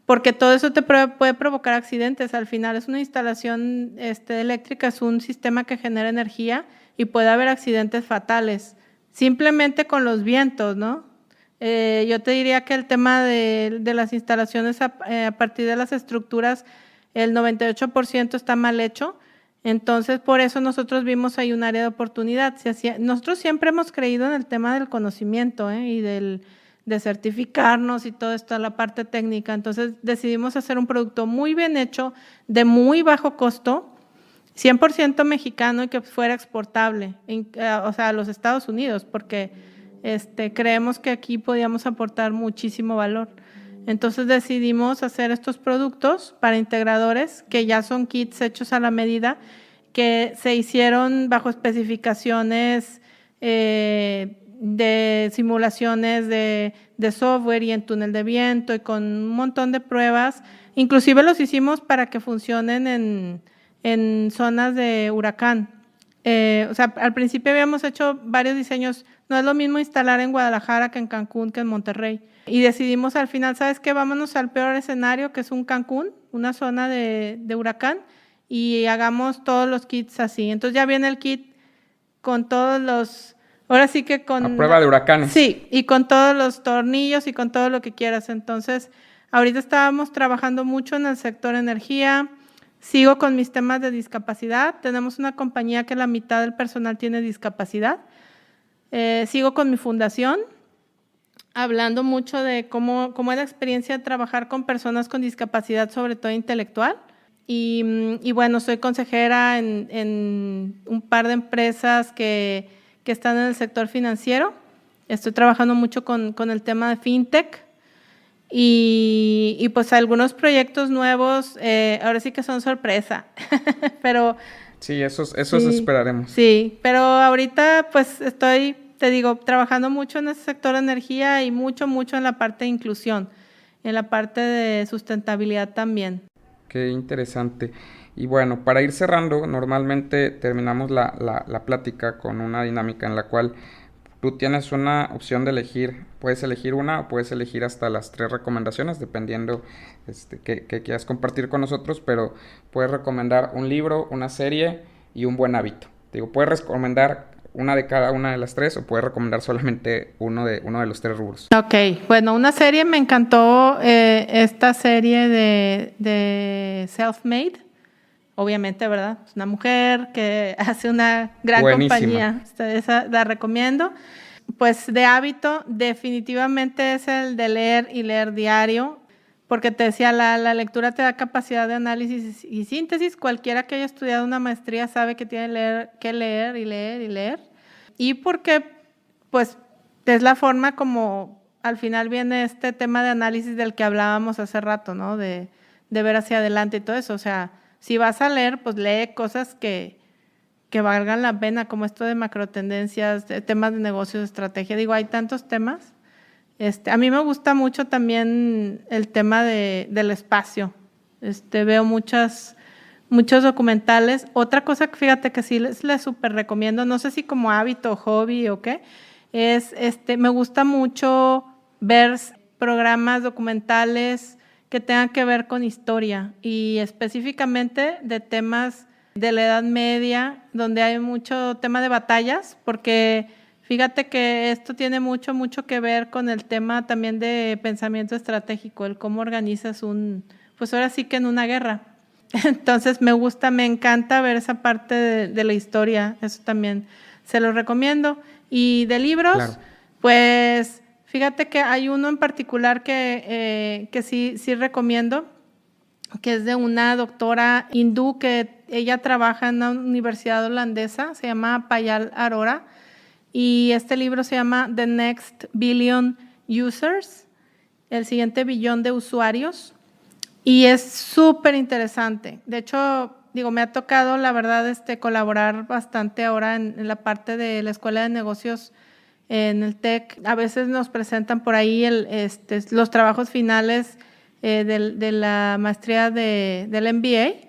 [SPEAKER 2] porque todo eso te puede provocar accidentes. Al final es una instalación eléctrica, es un sistema que genera energía y puede haber accidentes fatales, simplemente con los vientos, ¿no? Yo te diría que el tema de las instalaciones a partir de las estructuras, el 98% está mal hecho. Entonces, por eso nosotros vimos ahí un área de oportunidad. Nosotros siempre hemos creído en el tema del conocimiento y de certificarnos y todo esto, la parte técnica. Entonces, decidimos hacer un producto muy bien hecho, de muy bajo costo, 100% mexicano y que fuera exportable, o sea, a los Estados Unidos, porque creemos que aquí podíamos aportar muchísimo valor. Entonces decidimos hacer estos productos para integradores, que ya son kits hechos a la medida, que se hicieron bajo especificaciones de simulaciones de software y en túnel de viento y con un montón de pruebas. Inclusive los hicimos para que funcionen en zonas de huracán. O sea, al principio habíamos hecho varios diseños. No es lo mismo instalar en Guadalajara que en Cancún que en Monterrey. Y decidimos al final, ¿sabes qué? Vámonos al peor escenario, que es un Cancún, una zona de huracán, y hagamos todos los kits así. Entonces ya viene el kit con todos los... Ahora sí que con...
[SPEAKER 1] A prueba de huracanes.
[SPEAKER 2] Sí, y con todos los tornillos y con todo lo que quieras. Entonces, ahorita estábamos trabajando mucho en el sector energía. Sigo con mis temas de discapacidad. Tenemos una compañía que la mitad del personal tiene discapacidad. Sigo con mi fundación, hablando mucho de cómo es la experiencia de trabajar con personas con discapacidad, sobre todo intelectual. Y bueno, soy consejera en un par de empresas que están en el sector financiero. Estoy trabajando mucho con el tema de fintech. y pues algunos proyectos nuevos, ahora sí que son sorpresa, pero...
[SPEAKER 1] Sí, esos
[SPEAKER 2] sí,
[SPEAKER 1] esperaremos.
[SPEAKER 2] Sí, pero ahorita pues estoy, te digo, trabajando mucho en ese sector de energía y mucho en la parte de inclusión, en la parte de sustentabilidad también.
[SPEAKER 1] Qué interesante. Y bueno, para ir cerrando, normalmente terminamos la plática con una dinámica en la cual tú tienes una opción de elegir, puedes elegir una o puedes elegir hasta las 3 recomendaciones, dependiendo que quieras compartir con nosotros, pero puedes recomendar un libro, una serie y un buen hábito. Digo, puedes recomendar una de cada una de las 3 o puedes recomendar solamente uno de los 3 rubros.
[SPEAKER 2] Ok, bueno, una serie me encantó, esta serie de Self-Made, obviamente, ¿verdad? Es una mujer que hace una gran compañía, esa la recomiendo. Pues de hábito, definitivamente es el de leer y leer diario, porque te decía, la lectura te da capacidad de análisis y síntesis. Cualquiera que haya estudiado una maestría sabe que tiene que leer y leer y leer. Y porque, pues, es la forma como al final viene este tema de análisis del que hablábamos hace rato, ¿no? De ver hacia adelante y todo eso. O sea, si vas a leer, pues lee cosas que valgan la pena, como esto de macrotendencias, temas de negocios, de estrategia. Digo, hay tantos temas. A mí me gusta mucho también el tema del espacio. Veo muchos documentales. Otra cosa que fíjate que sí les súper recomiendo, no sé si como hábito o hobby o qué, es me gusta mucho ver programas documentales que tengan que ver con historia y específicamente de temas de la Edad Media, donde hay mucho tema de batallas, porque fíjate que esto tiene mucho que ver con el tema también de pensamiento estratégico, el cómo organizas pues ahora sí que en una guerra. Entonces me encanta ver esa parte de la historia, eso también se lo recomiendo. Y de libros, claro, pues fíjate que hay uno en particular que sí recomiendo, que es de una doctora hindú que ella trabaja en una universidad holandesa, se llama Payal Arora, y este libro se llama The Next Billion Users, el siguiente billón de usuarios, y es súper interesante. De hecho, digo, me ha tocado, la verdad, colaborar bastante ahora en la parte de la Escuela de Negocios en el TEC. A veces nos presentan por ahí los trabajos finales de la maestría del MBA,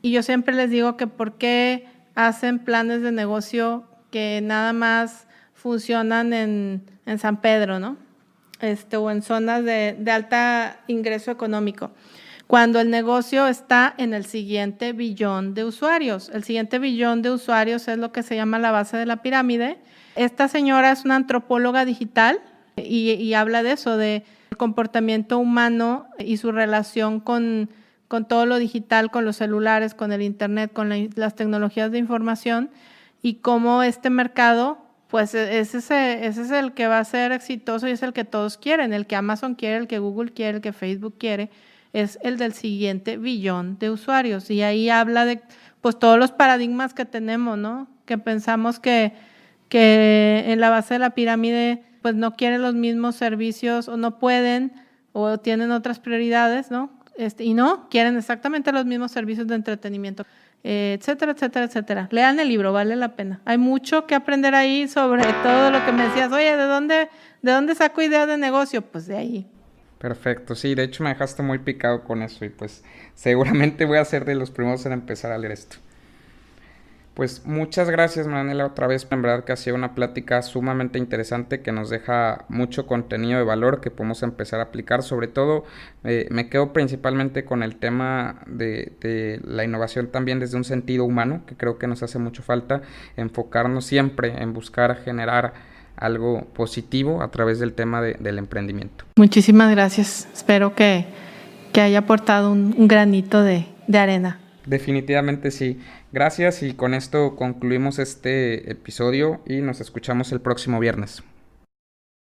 [SPEAKER 2] y yo siempre les digo que por qué hacen planes de negocio que nada más funcionan en San Pedro, ¿no? O en zonas de alta ingreso económico, cuando el negocio está en el siguiente billón de usuarios. El siguiente billón de usuarios es lo que se llama la base de la pirámide. Esta señora es una antropóloga digital y habla de eso, de el comportamiento humano y su relación con todo lo digital, con los celulares, con el internet, con las tecnologías de información, y cómo este mercado, pues ese es el que va a ser exitoso y es el que todos quieren, el que Amazon quiere, el que Google quiere, el que Facebook quiere, es el del siguiente billón de usuarios. Y ahí habla de pues todos los paradigmas que tenemos, ¿no? Que pensamos que en la base de la pirámide pues no quieren los mismos servicios o no pueden o tienen otras prioridades, ¿no? Y no, quieren exactamente los mismos servicios de entretenimiento, etcétera, etcétera, etcétera. Lean el libro, vale la pena. Hay mucho que aprender ahí sobre todo lo que me decías. Oye, ¿de dónde saco ideas de negocio? Pues de ahí.
[SPEAKER 1] Perfecto, sí, de hecho me dejaste muy picado con eso y pues seguramente voy a ser de los primeros en empezar a leer esto. Pues muchas gracias, Marianela, otra vez. En verdad que ha sido una plática sumamente interesante que nos deja mucho contenido de valor que podemos empezar a aplicar. Sobre todo, me quedo principalmente con el tema de la innovación también desde un sentido humano, que creo que nos hace mucho falta enfocarnos siempre en buscar generar algo positivo a través del tema del emprendimiento.
[SPEAKER 2] Muchísimas gracias. Espero que haya aportado un granito de arena.
[SPEAKER 1] Definitivamente sí. Gracias y con esto concluimos este episodio y nos escuchamos el próximo viernes.